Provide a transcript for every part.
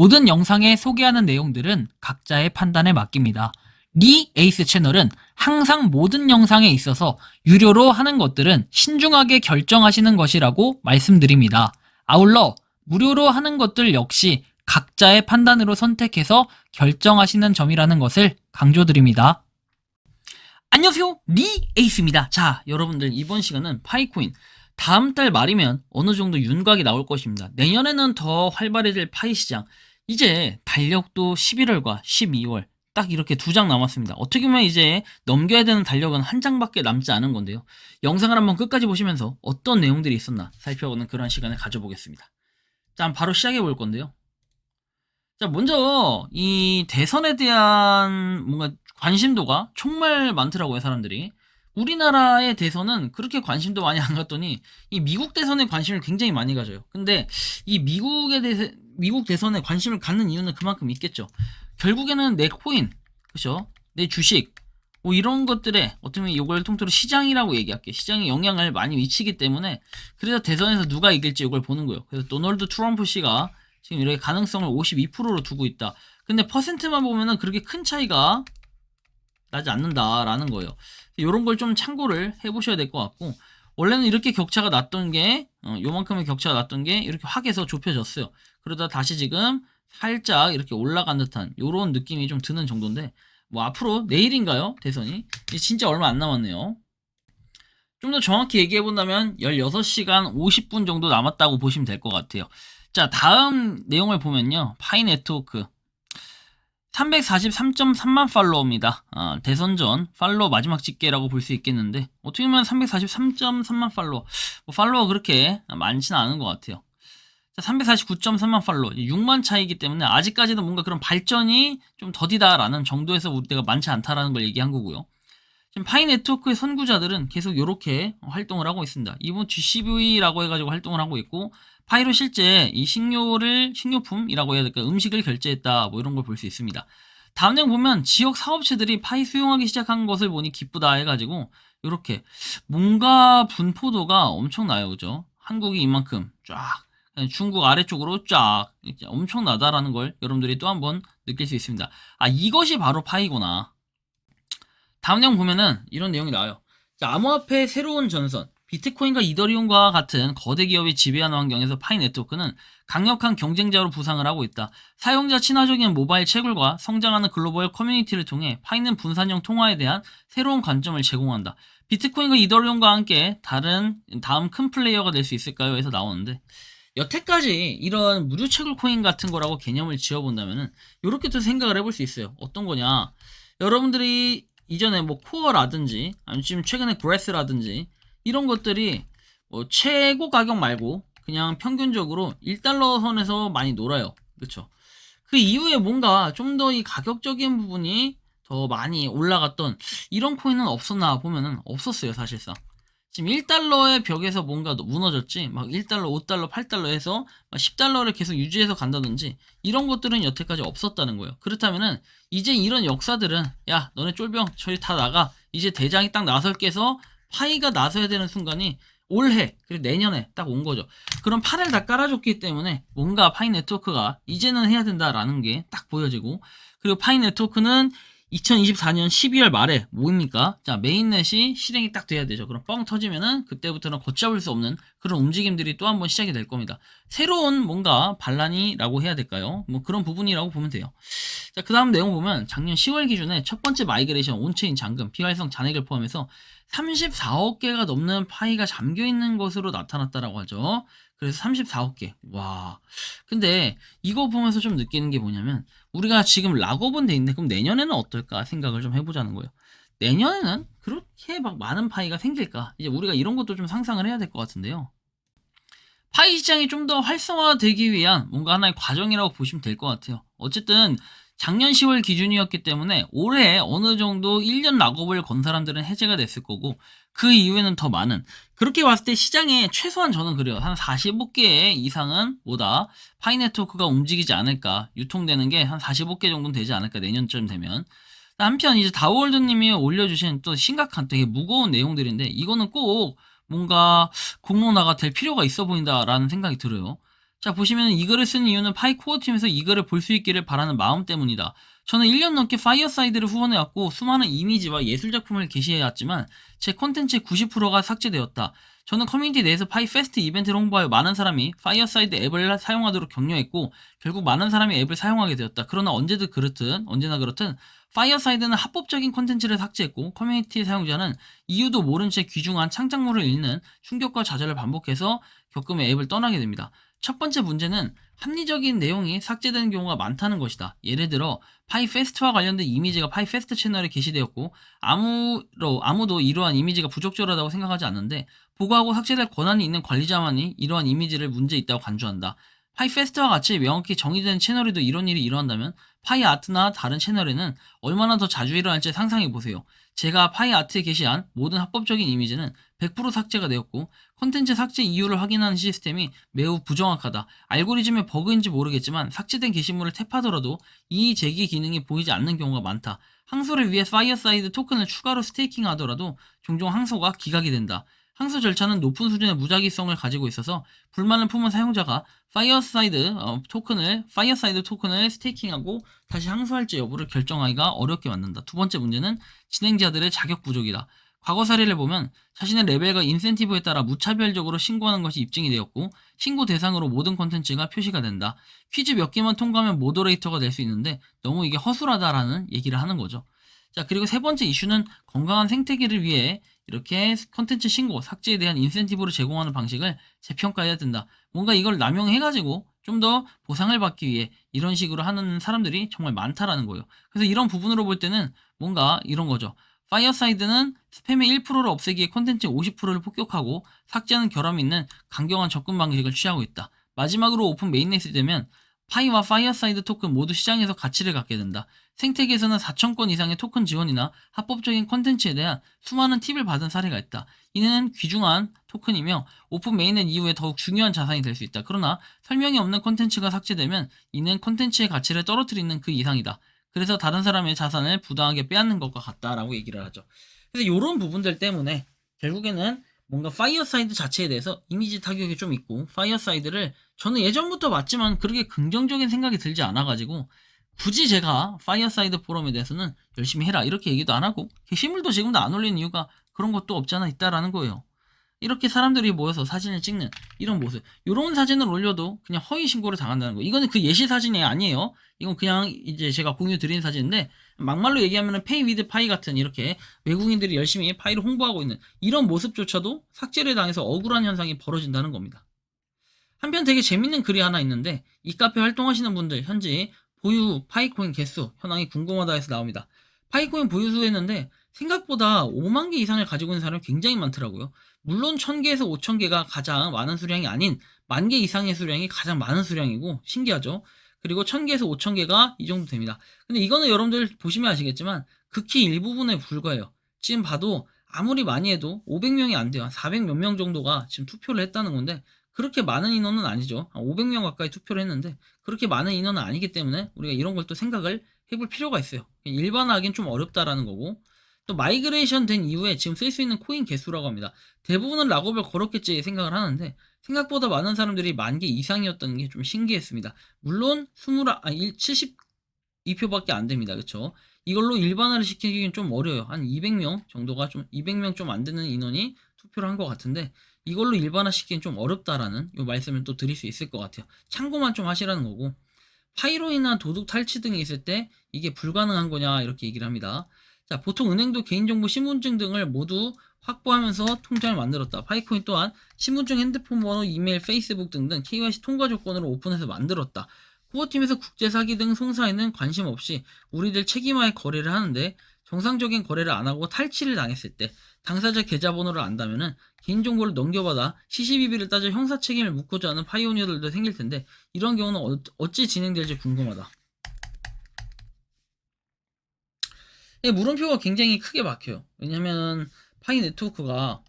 모든 영상에 소개하는 내용들은 각자의 판단에 맡깁니다. 리 에이스 채널은 항상 모든 영상에 있어서 유료로 하는 것들은 신중하게 결정하시는 것이라고 말씀드립니다. 아울러 무료로 하는 것들 역시 각자의 판단으로 선택해서 결정하시는 점이라는 것을 강조드립니다. 안녕하세요, 리 에이스입니다. 자, 여러분들 이번 시간은 파이코인 다음 달 말이면 어느 정도 윤곽이 나올 것입니다. 내년에는 더 활발해질 파이 시장. 이제 달력도 11월과 12월 딱 이렇게 2장 남았습니다. 어떻게 보면 이제 넘겨야 되는 달력은 한 장밖에 남지 않은 건데요. 영상을 한번 끝까지 보시면서 어떤 내용들이 있었나 살펴보는 그런 시간을 가져보겠습니다. 자, 바로 시작해 볼 건데요. 자, 먼저 이 대선에 대한 뭔가 관심도가 정말 많더라고요, 사람들이. 우리나라의 대선은 그렇게 관심도 많이 안 갖더니 이 미국 대선에 관심을 굉장히 많이 가져요. 근데 이 미국 대선에 관심을 갖는 이유는 그만큼 있겠죠. 결국에는 내 코인, 그죠? 내 주식, 뭐 이런 것들에 어떻게 보면 이걸 통틀어 시장이라고 얘기할게. 시장에 영향을 많이 미치기 때문에 그래서 대선에서 누가 이길지 이걸 보는 거예요. 그래서 도널드 트럼프 씨가 지금 이렇게 가능성을 52%로 두고 있다. 근데 퍼센트만 보면은 그렇게 큰 차이가 나지 않는다라는 거예요. 이런 걸 좀 참고를 해보셔야 될 것 같고, 원래는 이렇게 격차가 났던 게 요만큼의 격차가 났던 게 이렇게 확 해서 좁혀졌어요. 그러다 다시 지금 살짝 이렇게 올라간 듯한 이런 느낌이 좀 드는 정도인데, 뭐 앞으로 내일인가요? 대선이 진짜 얼마 안 남았네요. 좀 더 정확히 얘기해 본다면 16시간 50분 정도 남았다고 보시면 될 것 같아요. 자, 다음 내용을 보면요, 파이 네트워크 343.3만 팔로워입니다. 대선 전 팔로워 마지막 집계라고 볼 수 있겠는데, 어떻게 보면 343.3만 팔로워, 팔로워가 그렇게 많지는 않은 것 같아요. 자, 349.3만 팔로워, 6만 차이기 때문에 아직까지는 뭔가 그런 발전이 좀 더디다라는 정도에서 우리가 많지 않다라는 걸 얘기한 거고요. 지금 파이 네트워크의 선구자들은 계속 이렇게 활동을 하고 있습니다. 이번 GCV라고 해가지고 활동을 하고 있고, 파이로 실제 이 식료품이라고 해야 될까, 음식을 결제했다, 뭐 이런 걸 볼 수 있습니다. 다음 내용 보면 지역 사업체들이 파이 수용하기 시작한 것을 보니 기쁘다 해가지고 이렇게 뭔가 분포도가 엄청나요, 그죠? 한국이 이만큼 쫙, 중국 아래쪽으로 쫙 엄청나다라는 걸 여러분들이 또 한번 느낄 수 있습니다. 이것이 바로 파이구나. 다음 내용 보면은 이런 내용이 나와요. 자, 암호화폐의 새로운 전선, 비트코인과 이더리움과 같은 거대 기업이 지배하는 환경에서 파이 네트워크는 강력한 경쟁자로 부상을 하고 있다. 사용자 친화적인 모바일 채굴과 성장하는 글로벌 커뮤니티를 통해 파이는 분산형 통화에 대한 새로운 관점을 제공한다. 비트코인과 이더리움과 함께 다음 큰 플레이어가 될 수 있을까요? 에서 나오는데, 여태까지 이런 무료 채굴 코인 같은 거라고 개념을 지어본다면은 이렇게 또 생각을 해볼 수 있어요. 어떤 거냐? 여러분들이 이전에 뭐 코어라든지 아니면 지금 최근에 브레스라든지 이런 것들이 뭐 최고 가격 말고 그냥 평균적으로 1달러 선에서 많이 놀아요. 그렇죠? 그 이후에 뭔가 좀 더 이 가격적인 부분이 더 많이 올라갔던 이런 코인은 없었나 보면은 없었어요, 사실상. 지금 1달러의 벽에서 뭔가 무너졌지, 막 1달러, 5달러, 8달러 해서 10달러를 계속 유지해서 간다든지 이런 것들은 여태까지 없었다는 거예요. 그렇다면은 이제 이런 역사들은, 야, 너네 쫄병 저리 다 나가, 이제 대장이 딱 나설게 해서 파이가 나서야 되는 순간이 올해 그리고 내년에 딱 온 거죠. 그런 판을 다 깔아줬기 때문에 뭔가 파이 네트워크가 이제는 해야 된다라는 게 딱 보여지고, 그리고 파이 네트워크는 2024년 12월 말에 뭐입니까? 자, 메인넷이 실행이 딱 돼야 되죠. 그럼 뻥 터지면은 그때부터는 걷잡을 수 없는 그런 움직임들이 또 한번 시작이 될 겁니다. 새로운 뭔가 반란이라고 해야 될까요? 뭐 그런 부분이라고 보면 돼요. 자, 그 다음 내용 보면 작년 10월 기준에 첫 번째 마이그레이션 온체인 잔금, 비활성 잔액을 포함해서 34억 개가 넘는 파이가 잠겨 있는 것으로 나타났다라고 하죠. 그래서 34억 개. 와. 근데 이거 보면서 좀 느끼는 게 뭐냐면, 우리가 지금 락업은 돼 있는데 그럼 내년에는 어떨까 생각을 좀 해보자는 거예요. 내년에는 그렇게 막 많은 파이가 생길까? 이제 우리가 이런 것도 좀 상상을 해야 될 것 같은데요. 파이 시장이 좀 더 활성화되기 위한 뭔가 하나의 과정이라고 보시면 될 것 같아요. 어쨌든 작년 10월 기준이었기 때문에 올해 어느 정도 1년 락업을 건 사람들은 해제가 됐을 거고, 그 이후에는 더 많은, 그렇게 봤을 때 시장에 최소한 저는 그래요, 한 45개 이상은 뭐다 파이 네트워크가 움직이지 않을까, 유통되는 게 한 45개 정도는 되지 않을까, 내년쯤 되면. 한편 이제 다우월드님이 올려주신 또 심각한 되게 무거운 내용들인데, 이거는 꼭 뭔가 공론화가 될 필요가 있어 보인다라는 생각이 들어요. 자, 보시면 이 글을 쓴 이유는 파이 코어 팀에서 이 글을 볼 수 있기를 바라는 마음 때문이다. 저는 1년 넘게 파이어사이드를 후원해왔고 수많은 이미지와 예술작품을 게시해왔지만 제 콘텐츠의 90%가 삭제되었다. 저는 커뮤니티 내에서 파이 페스트 이벤트를 홍보하여 많은 사람이 파이어사이드 앱을 사용하도록 격려했고 결국 많은 사람이 앱을 사용하게 되었다. 그러나 언제나 그렇든 파이어사이드는 합법적인 콘텐츠를 삭제했고 커뮤니티 사용자는 이유도 모른 채 귀중한 창작물을 읽는 충격과 좌절을 반복해서 겪으며 앱을 떠나게 됩니다. 첫 번째 문제는 합리적인 내용이 삭제되는 경우가 많다는 것이다. 예를 들어 파이페스트와 관련된 이미지가 파이페스트 채널에 게시되었고 아무도 이러한 이미지가 부적절하다고 생각하지 않는데 보고하고 삭제될 권한이 있는 관리자만이 이러한 이미지를 문제 있다고 간주한다. 파이페스트와 같이 명확히 정의된 채널에도 이런 일이 일어난다면 파이아트나 다른 채널에는 얼마나 더 자주 일어날지 상상해보세요. 제가 파이아트에 게시한 모든 합법적인 이미지는 100% 삭제가 되었고 콘텐츠 삭제 이유를 확인하는 시스템이 매우 부정확하다. 알고리즘의 버그인지 모르겠지만 삭제된 게시물을 탭하더라도 이 제기 기능이 보이지 않는 경우가 많다. 항소를 위해 파이어사이드 토큰을 추가로 스테이킹하더라도 종종 항소가 기각이 된다. 항소 절차는 높은 수준의 무작위성을 가지고 있어서 불만을 품은 사용자가 파이어사이드 토큰을 스테이킹하고 다시 항소할지 여부를 결정하기가 어렵게 만든다. 두 번째 문제는 진행자들의 자격 부족이다. 과거 사례를 보면 자신의 레벨과 인센티브에 따라 무차별적으로 신고하는 것이 입증이 되었고 신고 대상으로 모든 콘텐츠가 표시가 된다. 퀴즈 몇 개만 통과하면 모더레이터가 될 수 있는데 너무 이게 허술하다라는 얘기를 하는 거죠. 자, 그리고 세 번째 이슈는 건강한 생태계를 위해 이렇게 콘텐츠 신고, 삭제에 대한 인센티브를 제공하는 방식을 재평가해야 된다. 뭔가 이걸 남용해가지고 좀 더 보상을 받기 위해 이런 식으로 하는 사람들이 정말 많다라는 거예요. 그래서 이런 부분으로 볼 때는 뭔가 이런 거죠. 파이어사이드는 스팸의 1%를 없애기에 콘텐츠 50%를 폭격하고 삭제하는 결함이 있는 강경한 접근 방식을 취하고 있다. 마지막으로 오픈 메인넷이 되면 파이와 파이어사이드 토큰 모두 시장에서 가치를 갖게 된다. 생태계에서는 4,000건 이상의 토큰 지원이나 합법적인 콘텐츠에 대한 수많은 팁을 받은 사례가 있다. 이는 귀중한 토큰이며 오픈 메인넷 이후에 더욱 중요한 자산이 될 수 있다. 그러나 설명이 없는 콘텐츠가 삭제되면 이는 콘텐츠의 가치를 떨어뜨리는 그 이상이다. 그래서 다른 사람의 자산을 부당하게 빼앗는 것과 같다라고 얘기를 하죠. 그래서 이런 부분들 때문에 결국에는 뭔가 파이어사이드 자체에 대해서 이미지 타격이 좀 있고 파이어사이드를 저는 예전부터 봤지만 그렇게 긍정적인 생각이 들지 않아가지고 굳이 제가 파이어사이드 포럼에 대해서는 열심히 해라 이렇게 얘기도 안 하고 게시물도 지금도 안 올리는 이유가 그런 것도 없잖아 있다라는 거예요. 이렇게 사람들이 모여서 사진을 찍는 이런 모습, 이런 사진을 올려도 그냥 허위 신고를 당한다는 거. 이거는 그 예시 사진이 아니에요. 이건 그냥 이제 제가 공유 드린 사진인데 막말로 얘기하면은 페이 위드 파이 같은 이렇게 외국인들이 열심히 파이를 홍보하고 있는 이런 모습조차도 삭제를 당해서 억울한 현상이 벌어진다는 겁니다. 한편 되게 재밌는 글이 하나 있는데 이 카페 활동하시는 분들 현재 보유 파이코인 개수 현황이 궁금하다 해서 나옵니다. 파이코인 보유 수 했는데 생각보다 5만 개 이상을 가지고 있는 사람이 굉장히 많더라고요. 물론 1000개에서 5000개가 가장 많은 수량이 아닌 10,000개 이상의 수량이 가장 많은 수량이고 신기하죠. 그리고 1000개에서 5000개가 이 정도 됩니다. 근데 이거는 여러분들 보시면 아시겠지만 극히 일부분에 불과해요. 지금 봐도 아무리 많이 해도 500명이 안 돼요. 한 400 몇 명 정도가 지금 투표를 했다는 건데 그렇게 많은 인원은 아니죠. 한 500명 가까이 투표를 했는데 그렇게 많은 인원은 아니기 때문에 우리가 이런 걸 또 생각을 해볼 필요가 있어요. 일반화하기는 좀 어렵다라는 거고 또 마이그레이션 된 이후에 지금 쓸 수 있는 코인 개수라고 합니다. 대부분은 락업을 걸었겠지 생각을 하는데 생각보다 많은 사람들이 10,000개 이상이었다는 게 좀 신기했습니다. 물론 72표밖에 안 됩니다. 그쵸? 이걸로 일반화를 시키기는 좀 어려워요. 한 200명 정도가 200명 좀 안 되는 인원이 투표를 한 것 같은데 이걸로 일반화 시키기는 좀 어렵다라는 이 말씀을 또 드릴 수 있을 것 같아요. 참고만 좀 하시라는 거고 파이로 인한 도둑 탈취 등이 있을 때 이게 불가능한 거냐 이렇게 얘기를 합니다. 자, 보통 은행도 개인정보 신분증 등을 모두 확보하면서 통장을 만들었다. 파이코인 또한 신분증, 핸드폰 번호, 이메일, 페이스북 등등 KYC 통과 조건으로 오픈해서 만들었다. 코어팀에서 국제사기 등 송사에는 관심 없이 우리들 책임하에 거래를 하는데 정상적인 거래를 안 하고 탈취를 당했을 때 당사자 계좌번호를 안다면은 개인정보를 넘겨받아 시시비비를 따져 형사 책임을 묻고자 하는 파이오니어들도 생길 텐데 이런 경우는 어찌 진행될지 궁금하다. 물음표가 굉장히 크게 막혀요. 왜냐면 파이 네트워크가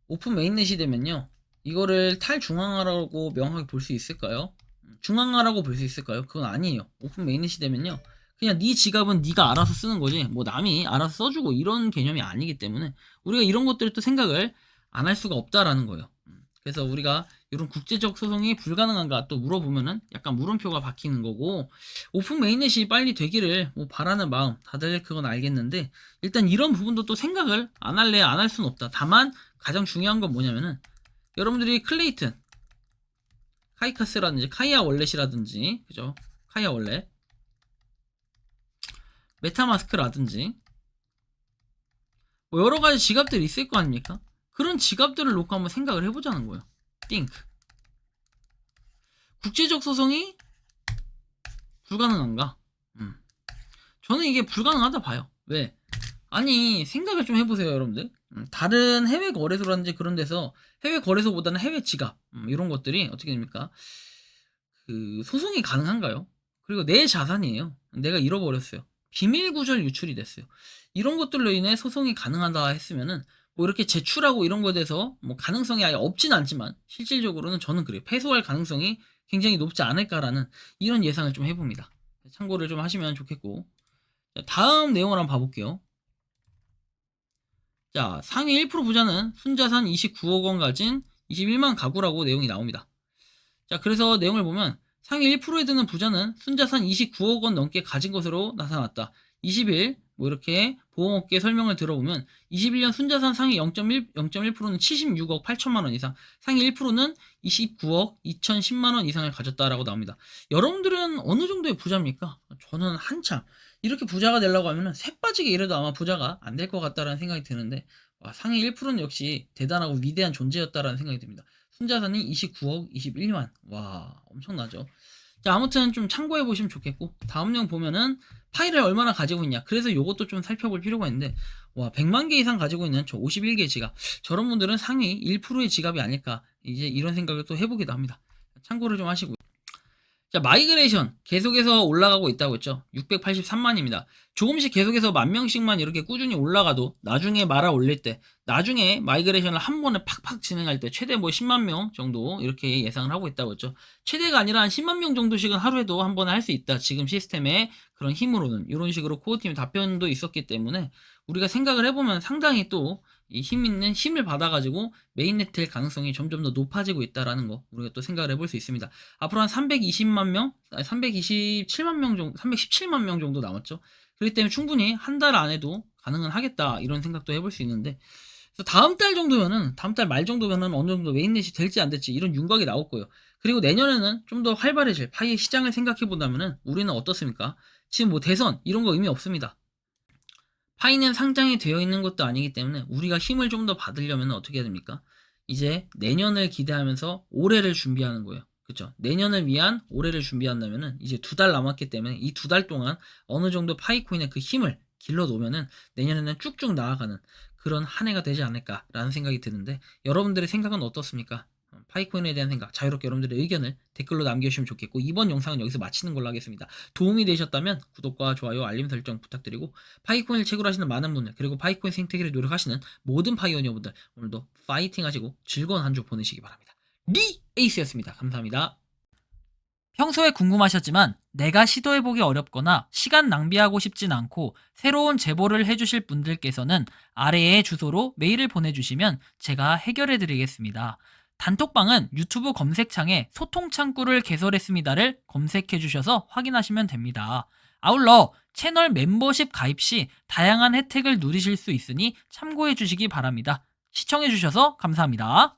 오픈 메인넷이 되면요 이거를 탈중앙화라고 명확하게 볼 수 있을까요? 중앙화라고 볼 수 있을까요? 그건 아니에요. 오픈 메인넷이 되면요 그냥 네 지갑은 네가 알아서 쓰는 거지 뭐 남이 알아서 써주고 이런 개념이 아니기 때문에 우리가 이런 것들을 또 생각을 안 할 수가 없다라는 거예요. 그래서 우리가 이런 국제적 소송이 불가능한가 또 물어보면은 약간 물음표가 박히는 거고, 오픈 메인넷이 빨리 되기를 뭐 바라는 마음 다들 그건 알겠는데, 일단 이런 부분도 또 생각을 안 할래 안 할 수는 없다. 다만 가장 중요한 건 뭐냐면은 여러분들이 클레이튼, 카이카스라든지 카이아 월렛이라든지, 그죠? 카이아 월렛, 메타마스크라든지 뭐 여러 가지 지갑들이 있을 거 아닙니까? 그런 지갑들을 놓고 한번 생각을 해보자는 거예요. think. 국제적 소송이 불가능한가? 저는 이게 불가능하다 봐요. 왜? 아니, 생각을 좀 해보세요, 여러분들. 다른 해외 거래소라든지 그런 데서 해외 거래소보다는 해외 지갑, 이런 것들이 어떻게 됩니까? 그 소송이 가능한가요? 그리고 내 자산이에요. 내가 잃어버렸어요. 비밀 구절 유출이 됐어요. 이런 것들로 인해 소송이 가능하다 했으면은 뭐 이렇게 제출하고 이런 거에 대해서 뭐 가능성이 아예 없진 않지만 실질적으로는 저는 그래요. 패소할 가능성이 굉장히 높지 않을까라는 이런 예상을 좀 해봅니다. 참고를 좀 하시면 좋겠고. 자, 다음 내용을 한번 봐볼게요. 자, 상위 1% 부자는 순자산 29억 원 가진 21만 가구라고 내용이 나옵니다. 자, 그래서 내용을 보면 상위 1%에 드는 부자는 순자산 29억 원 넘게 가진 것으로 나타났다. 20일 뭐 이렇게 보험업계 설명을 들어보면 21년 순자산 상위 0.1%는 76억 8천만 원 이상, 상위 1%는 29억 2,010만 원 이상을 가졌다라고 나옵니다. 여러분들은 어느 정도의 부자입니까? 저는 한참 이렇게 부자가 되려고 하면은 새 빠지게 이래도 아마 부자가 안 될 것 같다라는 생각이 드는데, 와, 상위 1%는 역시 대단하고 위대한 존재였다라는 생각이 듭니다. 순자산이 29억 21만. 와, 엄청나죠. 자, 아무튼 좀 참고해 보시면 좋겠고, 다음 내용 보면은 파일을 얼마나 가지고 있냐. 그래서 요것도 좀 살펴볼 필요가 있는데, 와, 100만 개 이상 가지고 있는 저 51개 지갑. 저런 분들은 상위 1%의 지갑이 아닐까. 이제 이런 생각을 또 해보기도 합니다. 참고를 좀 하시고요. 자, 마이그레이션 계속해서 올라가고 있다고 했죠. 683만입니다. 조금씩 계속해서 10,000명씩만 이렇게 꾸준히 올라가도 나중에 말아 올릴 때, 나중에 마이그레이션을 한 번에 팍팍 진행할 때 최대 뭐 10만 명 정도 이렇게 예상을 하고 있다고 했죠. 최대가 아니라 한 10만 명 정도씩은 하루에도 한 번에 할 수 있다. 지금 시스템의 그런 힘으로는 이런 식으로 코어팀 답변도 있었기 때문에 우리가 생각을 해보면 상당히 또 이 힘 있는 힘을 받아가지고 메인넷 될 가능성이 점점 더 높아지고 있다라는 거 우리가 또 생각을 해볼 수 있습니다. 앞으로 한 320만 명, 327만 명 정도, 317만 명 정도 남았죠. 그렇기 때문에 충분히 한 달 안에도 가능은 하겠다 이런 생각도 해볼 수 있는데, 그래서 다음 달 정도면은 다음 달 말 정도면은 어느 정도 메인넷이 될지 안 될지 이런 윤곽이 나올 거예요. 그리고 내년에는 좀 더 활발해질 파이의 시장을 생각해 본다면은 우리는 어떻습니까? 지금 뭐 대선 이런 거 의미 없습니다. 파이는 상장이 되어 있는 것도 아니기 때문에 우리가 힘을 좀 더 받으려면 어떻게 해야 됩니까? 이제 내년을 기대하면서 올해를 준비하는 거예요. 그렇죠? 내년을 위한 올해를 준비한다면은 이제 2달 남았기 때문에 이 2달 동안 어느 정도 파이코인의 그 힘을 길러 놓으면은 내년에는 쭉쭉 나아가는 그런 한 해가 되지 않을까라는 생각이 드는데, 여러분들의 생각은 어떻습니까? 파이코인에 대한 생각, 자유롭게 여러분들의 의견을 댓글로 남겨주시면 좋겠고, 이번 영상은 여기서 마치는 걸로 하겠습니다. 도움이 되셨다면 구독과 좋아요, 알림 설정 부탁드리고, 파이코인을 채굴하시는 많은 분들, 그리고 파이코인 생태계를 노력하시는 모든 파이오니어분들, 오늘도 파이팅 하시고 즐거운 한 주 보내시기 바랍니다. 리 에이스였습니다. 감사합니다. 평소에 궁금하셨지만 내가 시도해보기 어렵거나 시간 낭비하고 싶진 않고 새로운 제보를 해주실 분들께서는 아래의 주소로 메일을 보내주시면 제가 해결해드리겠습니다. 단톡방은 유튜브 검색창에 소통창구를 개설했습니다를 검색해주셔서 확인하시면 됩니다. 아울러 채널 멤버십 가입 시 다양한 혜택을 누리실 수 있으니 참고해주시기 바랍니다. 시청해주셔서 감사합니다.